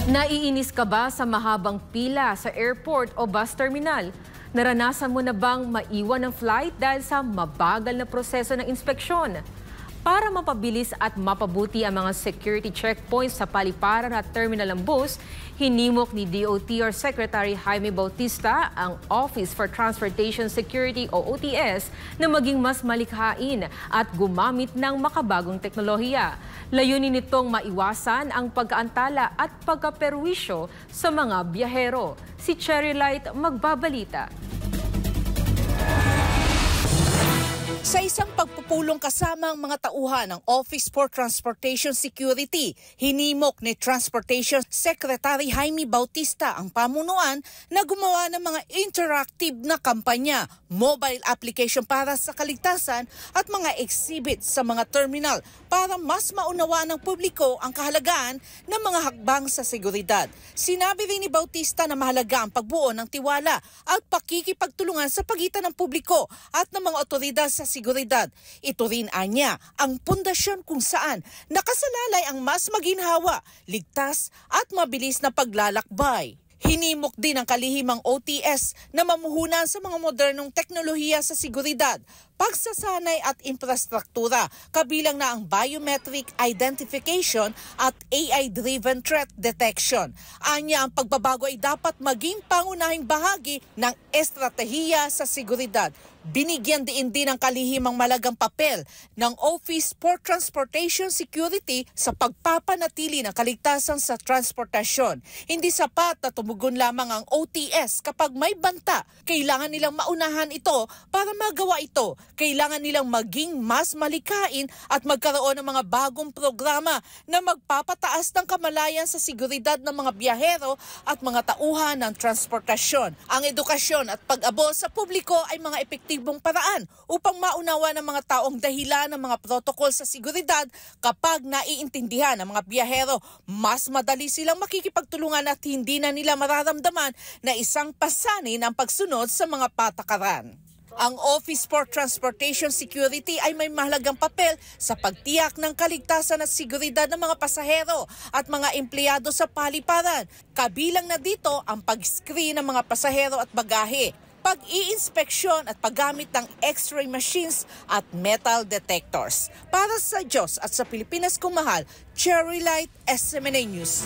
Naiinis ka ba sa mahabang pila sa airport o bus terminal? Naranasan mo na bang maiwan ng flight dahil sa mabagal na proseso ng inspeksyon? Para mapabilis at mapabuti ang mga security checkpoints sa paliparan at terminal ng bus, hinimok ni DOTR Secretary Jaime Bautista ang Office for Transportation Security o OTS na maging mas malikhain at gumamit ng makabagong teknolohiya. Layunin nitong maiwasan ang pagkaantala at pagkaperwisyo sa mga biyahero. Si Cherry Light magbabalita. Sa isang pagpupulong kasama ang mga tauhan ng Office for Transportation Security, hinimok ni Transportation Secretary Jaime Bautista ang pamunuan na gumawa ng mga interactive na kampanya, mobile application para sa kaligtasan at mga exhibit sa mga terminal para mas maunawaan ng publiko ang kahalagahan ng mga hakbang sa seguridad. Sinabi rin ni Bautista na mahalaga ang pagbuo ng tiwala at pakikipagtulungan sa pagitan ng publiko at ng mga otoridad sa seguridad. Ito rin anya ang pundasyon kung saan nakasalalay ang mas maginhawa, ligtas at mabilis na paglalakbay. Hinimok din ang kalihimang OTS na mamuhunan sa mga modernong teknolohiya sa seguridad, pagsasanay at infrastruktura, kabilang na ang biometric identification at AI-driven threat detection. Anya ang pagbabago ay dapat maging pangunahing bahagi ng estratehiya sa seguridad. Binigyan din ang kalihimang malagang papel ng Office for Transportation Security sa pagpapanatili ng kaligtasan sa transportasyon. Hindi sapat na tumugon lamang ang OTS kapag may banta. Kailangan nilang maunahan ito para magawa ito. Kailangan nilang maging mas malikain at magkaroon ng mga bagong programa na magpapataas ng kamalayan sa seguridad ng mga biyahero at mga tauhan ng transportasyon. Ang edukasyon at pag-abot sa publiko ay mga epektibong paraan upang maunawa ng mga taong dahilan ng mga protokol sa seguridad. Kapag naiintindihan ng mga biyahero, mas madali silang makikipagtulungan at hindi na nila mararamdaman na isang pasanin ang pagsunod sa mga patakaran. Ang Office for Transportation Security ay may mahalagang papel sa pagtiyak ng kaligtasan at seguridad ng mga pasahero at mga empleyado sa paliparan. Kabilang na dito ang pag-screen ng mga pasahero at bagahe, pag-i-inspeksyon at paggamit ng X-ray machines at metal detectors. Para sa Diyos at sa Pilipinas kung mahal, Cherry Light, SMNA News.